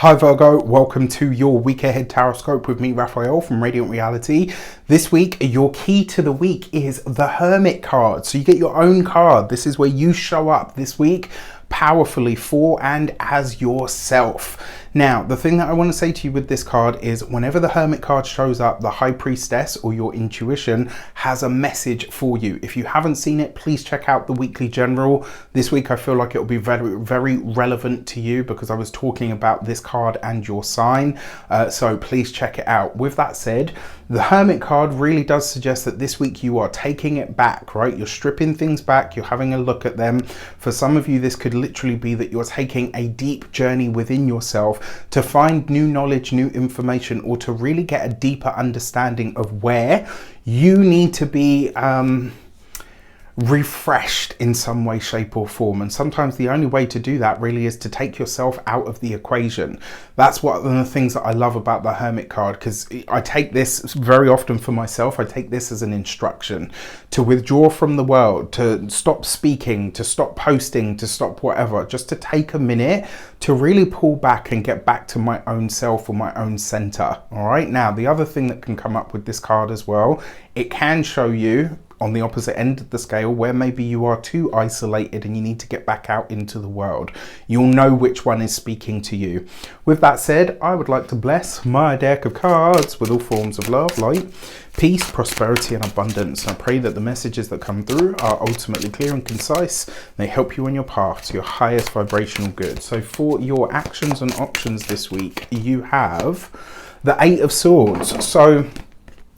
Hi Virgo, welcome to your week ahead tarot with me, Raphael from Reydiant Reality. This week, your key to the week is the Hermit card. So you get your own card. This is where you show up this week powerfully for and as yourself. Now, the thing that I want to say to you with this card is whenever the Hermit card shows up, the High Priestess or your intuition has a message for you. If you haven't seen it, please check out the Weekly General. This week, I feel like it will be very, very relevant to you because I was talking about this card and your sign. So please check it out. With that said, the Hermit card really does suggest that this week you are taking it back, right? You're stripping things back. You're having a look at them. For some of you, this could literally be that you're taking a deep journey within yourself to find new knowledge, new information, or to really get a deeper understanding of where you need to be refreshed in some way, shape or form. And sometimes the only way to do that really is to take yourself out of the equation. That's one of the things that I love about the Hermit card, because I take this very often for myself. I take this as an instruction to withdraw from the world, to stop speaking, to stop posting, to stop whatever, just to take a minute to really pull back and get back to my own self or my own center. All right. Now, the other thing that can come up with this card as well, it can show you on the opposite end of the scale where maybe you are too isolated and you need to get back out into the world. You'll know which one is speaking to you. With that said, I would like to bless my deck of cards with all forms of love, light, peace, prosperity and abundance. I pray that the messages that come through are ultimately clear and concise. They help you on your path to your highest vibrational good. So for your actions and options this week, you have the Eight of Swords. So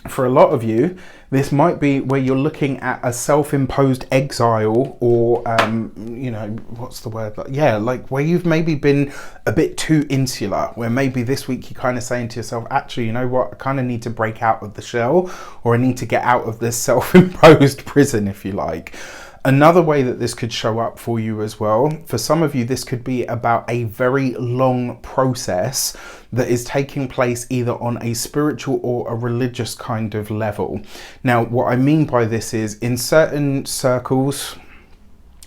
for a lot of you, this might be where you're looking at a self-imposed exile or, you know, what's the word? Yeah, like where you've maybe been a bit too insular, where maybe this week you're kind of saying to yourself, actually, you know what? I kind of need to break out of the shell, or I need to get out of this self-imposed prison, if you like. Another way that this could show up for you as well, for some of you, this could be about a very long process that is taking place either on a spiritual or a religious kind of level. Now, what I mean by this is in certain circles,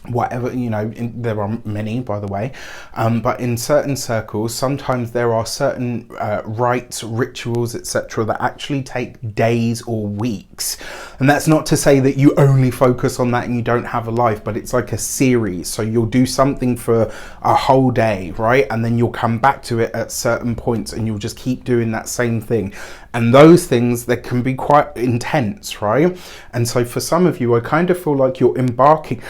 whatever, you know, there are many, by the way, but in certain circles, sometimes there are certain rites, rituals, etc. that actually take days or weeks. And that's not to say that you only focus on that and you don't have a life, but it's like a series. So you'll do something for a whole day, right? And then you'll come back to it at certain points and you'll just keep doing that same thing. And those things that can be quite intense, right? And so for some of you, I kind of feel like you're embarking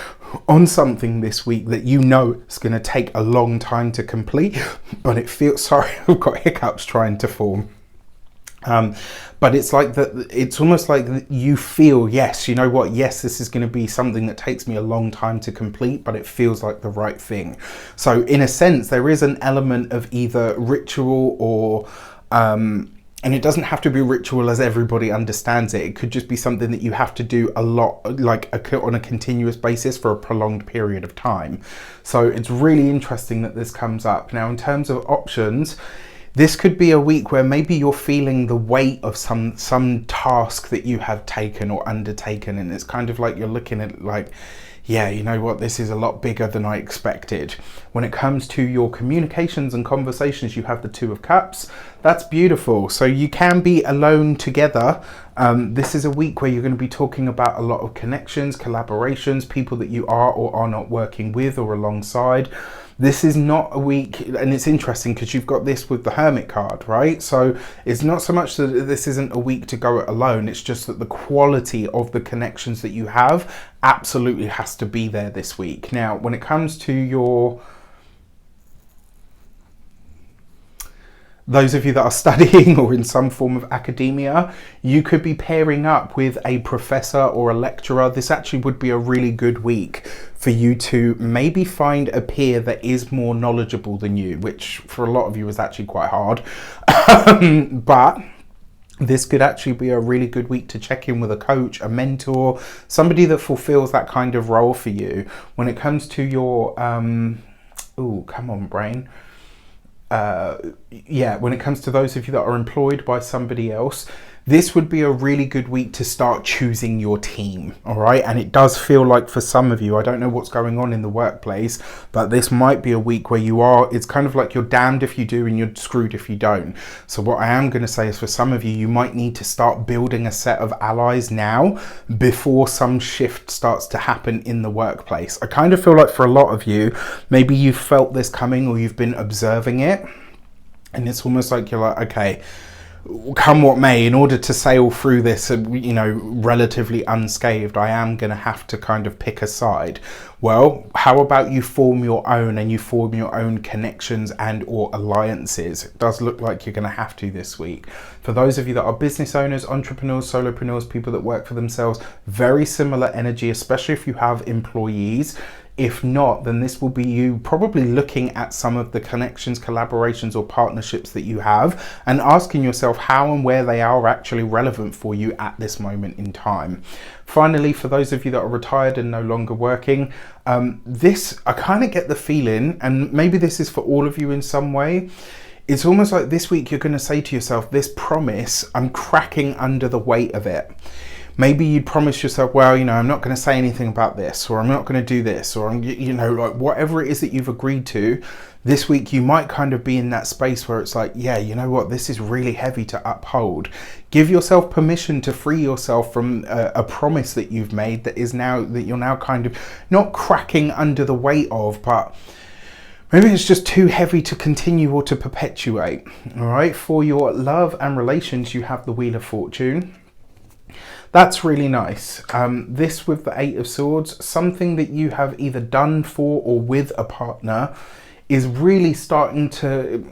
on something this week that you know is going to take a long time to complete, but it feels, sorry, I've got hiccups trying to form. But it's like that, it's almost like you feel, yes, you know what, yes, this is going to be something that takes me a long time to complete, but it feels like the right thing. So in a sense, there is an element of either ritual or, and it doesn't have to be ritual as everybody understands it. It could just be something that you have to do a lot, like on a continuous basis for a prolonged period of time. So it's really interesting that this comes up. Now, in terms of options, this could be a week where maybe you're feeling the weight of some task that you have taken or undertaken. And it's kind of like you're looking at it like, yeah, you know what, this is a lot bigger than I expected. When it comes to your communications and conversations, you have the Two of Cups. That's beautiful. So you can be alone together. This is a week where you're going to be talking about a lot of connections, collaborations, people that you are or are not working with or alongside. This is not a week, and it's interesting because you've got this with the Hermit card, right? So it's not so much that this isn't a week to go it alone, it's just that the quality of the connections that you have absolutely has to be there this week. Now, when it comes to your, those of you that are studying or in some form of academia, you could be pairing up with a professor or a lecturer. This actually would be a really good week for you to maybe find a peer that is more knowledgeable than you, which for a lot of you is actually quite hard. But this could actually be a really good week to check in with a coach, a mentor, somebody that fulfills that kind of role for you. When it comes to your, oh, come on, brain. yeah, when it comes to those of you that are employed by somebody else, this would be a really good week to start choosing your team, all right? And it does feel like for some of you, I don't know what's going on in the workplace, but this might be a week where it's kind of like you're damned if you do and you're screwed if you don't. So what I am going to say is for some of you, you might need to start building a set of allies now before some shift starts to happen in the workplace. I kind of feel like for a lot of you, maybe you've felt this coming or you've been observing it. And it's almost like you're like, okay, come what may, in order to sail through this, you know, relatively unscathed, I am going to have to kind of pick a side. Well, how about you form your own, and you form your own connections and or alliances? It does look like you're going to have to this week. For those of you that are business owners, entrepreneurs, solopreneurs, people that work for themselves, very similar energy, especially if you have employees. If not, then this will be you probably looking at some of the connections, collaborations or partnerships that you have and asking yourself how and where they are actually relevant for you at this moment in time. Finally, for those of you that are retired and no longer working, I kind of get the feeling, and maybe this is for all of you in some way, it's almost like this week you're going to say to yourself, this promise, I'm cracking under the weight of it. Maybe you'd promise yourself, well, you know, I'm not going to say anything about this, or I'm not going to do this, or I'm, you know, like whatever it is that you've agreed to. This week you might kind of be in that space where it's like, yeah, you know what, this is really heavy to uphold. Give yourself permission to free yourself from a promise that you've made that you're now kind of not cracking under the weight of, but maybe it's just too heavy to continue or to perpetuate. All right, for your love and relations, you have the Wheel of Fortune. That's really nice. This with the Eight of Swords, something that you have either done for or with a partner is really starting to,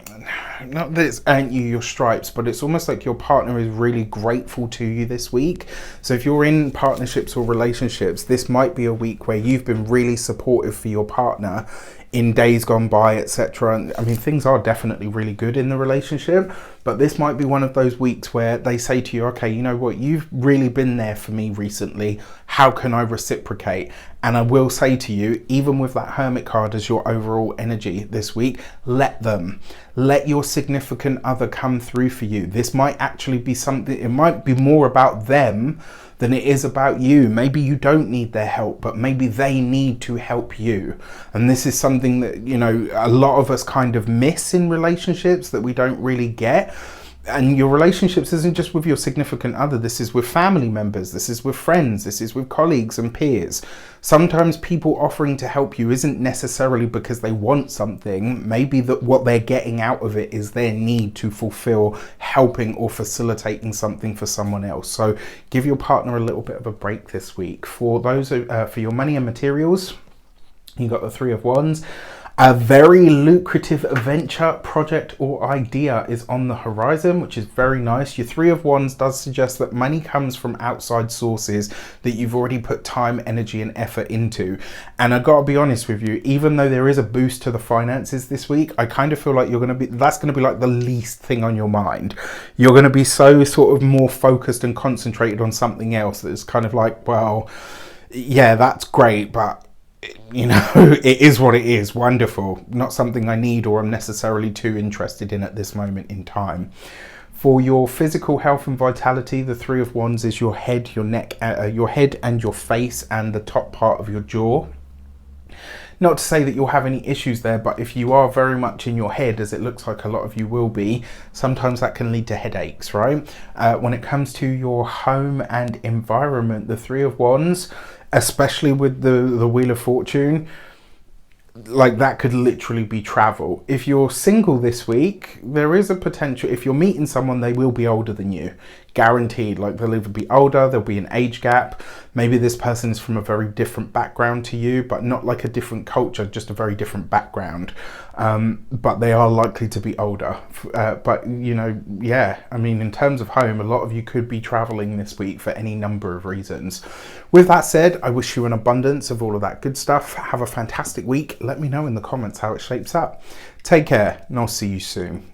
not that it's earned you your stripes, but it's almost like your partner is really grateful to you this week. So if you're in partnerships or relationships, this might be a week where you've been really supportive for your partner in days gone by, etc. I mean, things are definitely really good in the relationship, but this might be one of those weeks where they say to you, okay, you know what, you've really been there for me recently. How can I reciprocate? And I will say to you, even with that Hermit card as your overall energy this week, let your significant other come through for you. This might actually be something, it might be more about them than it is about you. Maybe you don't need their help, but maybe they need to help you. And this is something that, you know, a lot of us kind of miss in relationships, that we don't really get. And your relationships isn't just with your significant other. This is with family members. This is with friends. This is with colleagues and peers. Sometimes people offering to help you isn't necessarily because they want something. Maybe that what they're getting out of it is their need to fulfill helping or facilitating something for someone else. So give your partner a little bit of a break this week. For those for your money and materials, you got the Three of Wands. A very lucrative venture, project or idea is on the horizon, which is very nice. Your Three of Wands does suggest that money comes from outside sources that you've already put time, energy and effort into. And I gotta be honest with you, even though there is a boost to the finances this week, I kind of feel like that's gonna be like the least thing on your mind. You're gonna be so sort of more focused and concentrated on something else that's kind of like, well, yeah, that's great, but you know, it is what it is. Wonderful. Not something I need or I'm necessarily too interested in at this moment in time. For your physical health and vitality, the Three of Wands is your head, your neck, your head and your face and the top part of your jaw. Not to say that you'll have any issues there, but if you are very much in your head, as it looks like a lot of you will be, sometimes that can lead to headaches, right? When it comes to your home and environment, the Three of Wands, especially with the Wheel of Fortune, like that could literally be travel. If you're single this week, there is a potential, if you're meeting someone, they will be older than you, guaranteed. Like they'll either be older, there'll be an age gap. Maybe this person is from a very different background to you, but not like a different culture, just a very different background. But they are likely to be older. But you know, yeah, I mean, in terms of home, a lot of you could be traveling this week for any number of reasons. With that said, I wish you an abundance of all of that good stuff. Have a fantastic week. Let me know in the comments how it shapes up. Take care, and I'll see you soon.